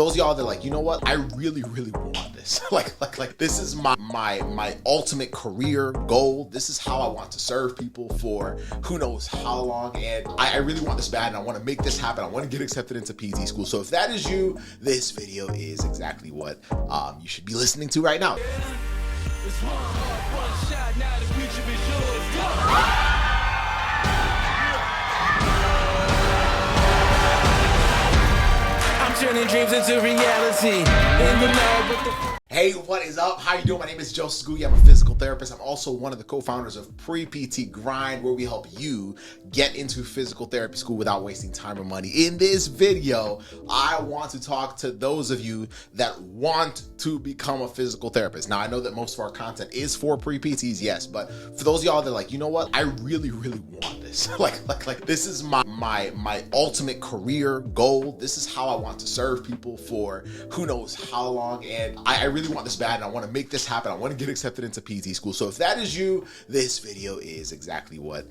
those of y'all that are like, you know what, I really want this. like this is my ultimate career goal. This is how I want to serve people for who knows how long, and I really want this bad, and I want to make this happen. I want to get accepted into PT school. So if that is you, this video is exactly what you should be listening to right now. It's one shot, now the future is yours. I'm turning dreams into reality. In the lab with the Hey, what is up? How you doing? My name is Joseph Ngugi. I'm a physical therapist. I'm also one of the co-founders of Pre-PT Grind, where we help you get into physical therapy school without wasting time or money. In this video, I want to talk to those of you that want to become a physical therapist. Now, I know that most of our content is for pre-PTs, yes, but for those of y'all that are like, you know what, I really want this. like this is my ultimate career goal. This is how I want to serve people for who knows how long, and I really want this bad, and I want to make this happen. I want to get accepted into PT school. So if that is you, this video is exactly what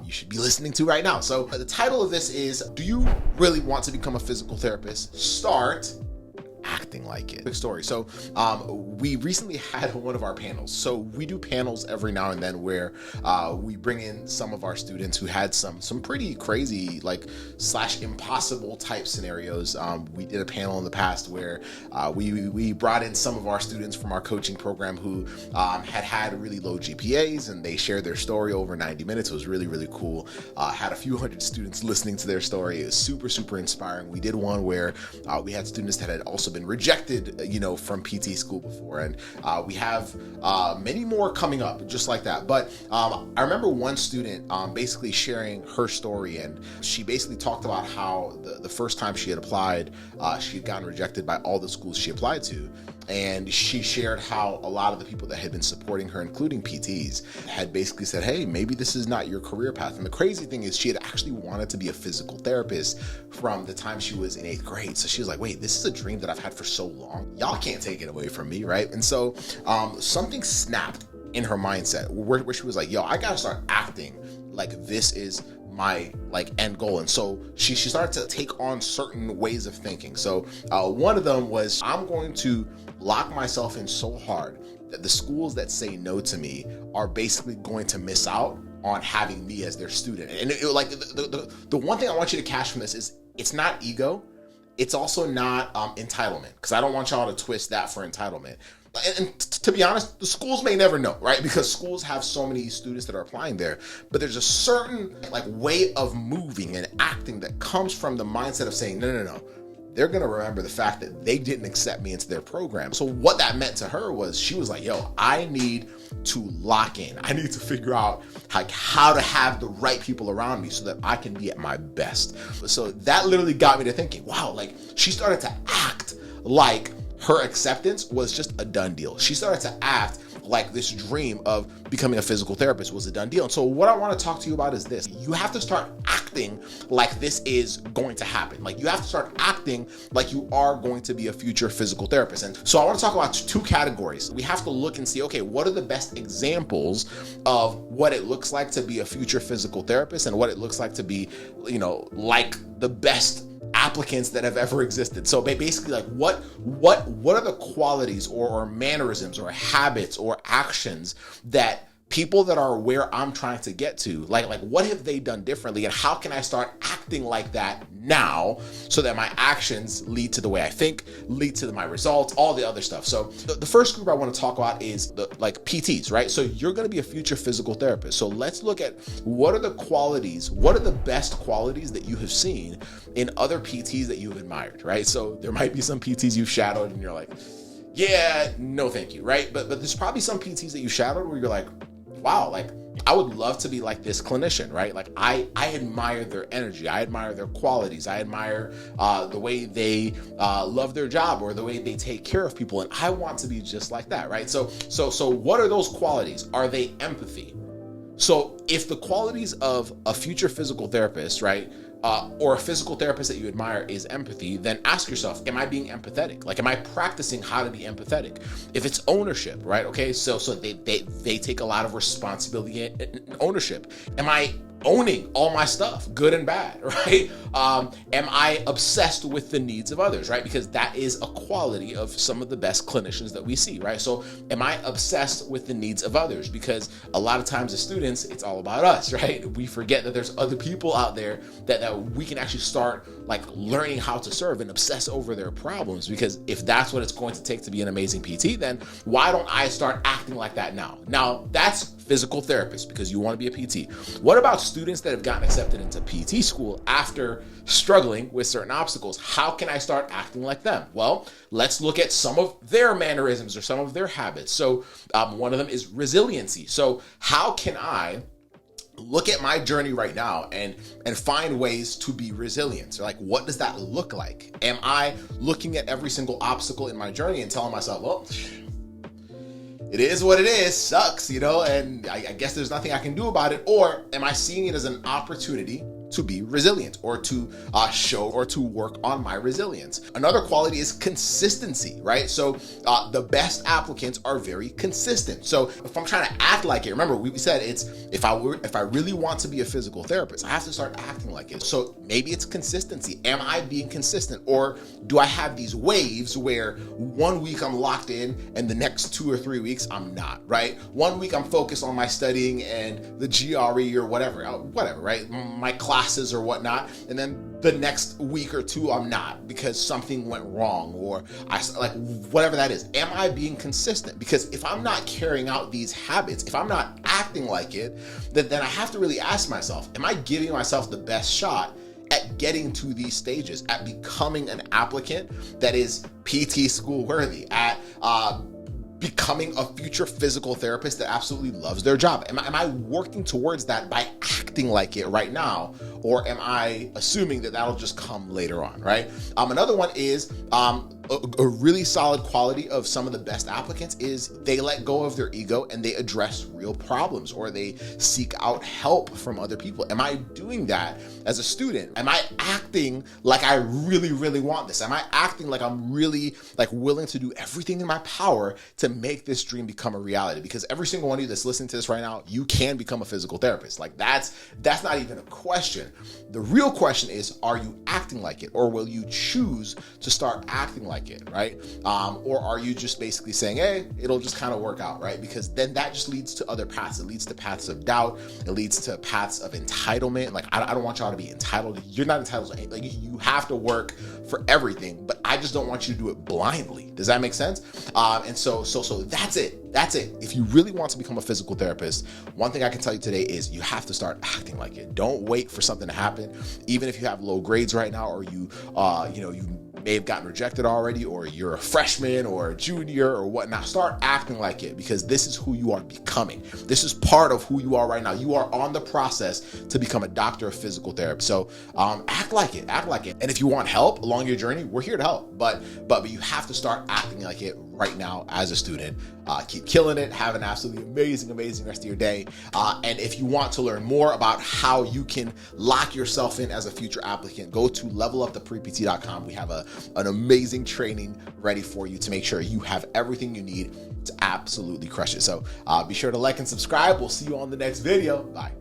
you should be listening to right now. So the title of this is, do you really want to become a physical therapist? Start acting like it. Quick story. So we recently had one of our panels. So we do panels every now and then where we bring in some of our students who had some pretty crazy, like / impossible type scenarios. We did a panel in the past where we brought in some of our students from our coaching program who had really low GPAs, and they shared their story over 90 minutes. It was really cool. Had a few hundred students listening to their story. It was super inspiring. We did one where we had students that had also been rejected, from PT school before, and we have many more coming up just like that. But I remember one student basically sharing her story, and she basically talked about how the first time she had applied, she had gotten rejected by all the schools she applied to. And she shared how a lot of the people that had been supporting her, including PTs, had basically said, hey, maybe this is not your career path. And the crazy thing is she had actually wanted to be a physical therapist from the time she was in 8th grade. So she was like, wait, this is a dream that I've had for so long. Y'all can't take it away from me, right? And so something snapped in her mindset where she was like, yo, I gotta start acting like this is my end goal. And so she started to take on certain ways of thinking. So one of them was, I'm going to lock myself in so hard that the schools that say no to me are basically going to miss out on having me as their student. And the one thing I want you to catch from this is, it's not ego. It's also not entitlement, because I don't want y'all to twist that for entitlement. And to be honest, the schools may never know, right? Because schools have so many students that are applying there, but there's a certain way of moving and acting that comes from the mindset of saying, no. They're going to remember the fact that they didn't accept me into their program. So what that meant to her was, she was like, yo, I need to lock in. I need to figure out how to have the right people around me so that I can be at my best. So that literally got me to thinking, wow, she started to act like her acceptance was just a done deal. She started to act like this dream of becoming a physical therapist was a done deal. And so what I want to talk to you about is this. You have to start acting like this is going to happen. You have to start acting like you are going to be a future physical therapist. And so I want to talk about two categories. We have to look and see, okay, what are the best examples of what it looks like to be a future physical therapist, and what it looks like to be, like the best applicants that have ever existed. So basically, what are the qualities or mannerisms or habits or actions that people that are where I'm trying to get to, what have they done differently, and how can I start acting like that now so that my actions lead to the way I think, lead to my results, all the other stuff. So the first group I want to talk about is the PTs, right? So you're going to be a future physical therapist. So let's look at what are the best qualities that you have seen in other PTs that you've admired, right? So there might be some PTs you've shadowed and you're like, yeah, no thank you, right? But there's probably some PTs that you shadowed where you're like, wow, I would love to be like this clinician, right? I admire their energy. I admire their qualities. I admire the way they love their job, or the way they take care of people. And I want to be just like that, right? So what are those qualities? Are they empathy? So if the qualities of a future physical therapist, right, or a physical therapist that you admire is empathy, then ask yourself, am I being empathetic? Am I practicing how to be empathetic? If it's ownership, right? Okay, so they take a lot of responsibility and ownership. Am I owning all my stuff, good and bad, right? Am I obsessed with the needs of others, right? Because that is a quality of some of the best clinicians that we see, right? So am I obsessed with the needs of others? Because a lot of times as students, it's all about us, right? We forget that there's other people out there that we can actually start like learning how to serve and obsess over their problems. Because if that's what it's going to take to be an amazing PT, then why don't I start acting like that now? Now, that's physical therapist because you want to be a PT. What about students that have gotten accepted into PT school after struggling with certain obstacles? How can I start acting like them? Well, let's look at some of their mannerisms or some of their habits. So one of them is resiliency. So how can I look at my journey right now and find ways to be resilient? So like, what does that look like? Am I looking at every single obstacle in my journey and telling myself, well, it is what it is, sucks, and I guess there's nothing I can do about it? Or am I seeing it as an opportunity to be resilient or to show or to work on my resilience? Another quality is consistency, right? So the best applicants are very consistent. So if I'm trying to act like it, remember we said it's if I really want to be a physical therapist, I have to start acting like it. So maybe it's consistency. Am I being consistent, or do I have these waves where 1 week I'm locked in and the next 2 or 3 weeks I'm not, right? 1 week I'm focused on my studying and the GRE or whatever, right? My classes or whatnot, and then the next week or two I'm not because something went wrong, or whatever that is. Am I being consistent? Because if I'm not carrying out these habits, if I'm not acting like it, then I have to really ask myself, am I giving myself the best shot at getting to these stages, at becoming an applicant that is PT school worthy, at becoming a future physical therapist that absolutely loves their job? Am I working towards that by acting like it right now? Or am I assuming that that'll just come later on, right? Another one is a really solid quality of some of the best applicants is they let go of their ego and they address real problems, or they seek out help from other people. Am I doing that as a student? Am I acting like I really, really want this? Am I acting like I'm really willing to do everything in my power to make this dream become a reality? Because every single one of you that's listening to this right now, you can become a physical therapist. That's not even a question. The real question is, are you acting like it, or will you choose to start acting like it, right? Or are you just basically saying, hey, it'll just kind of work out, right? Because then that just leads to other paths. It leads to paths of doubt. It leads to paths of entitlement. Like, I don't want y'all to be entitled. You're not entitled to anything. You have to work for everything, but I just don't want you to do it blindly. Does that make sense? And so that's it. That's it. If you really want to become a physical therapist, one thing I can tell you today is you have to start acting like it. Don't wait for something to happen. Even if you have low grades right now, or you may have gotten rejected already, or you're a freshman or a junior or whatnot, start acting like it, because this is who you are becoming. This is part of who you are right now. You are on the process to become a doctor of physical therapy. So act like it. And if you want help along your journey, we're here to help. But you have to start acting like it right now as a student. Keep killing it. Have an absolutely amazing rest of your day. And if you want to learn more about how you can lock yourself in as a future applicant, go to leveluptheprept.com. We have an amazing training ready for you to make sure you have everything you need to absolutely crush it. So be sure to like and subscribe. We'll see you on the next video. Bye.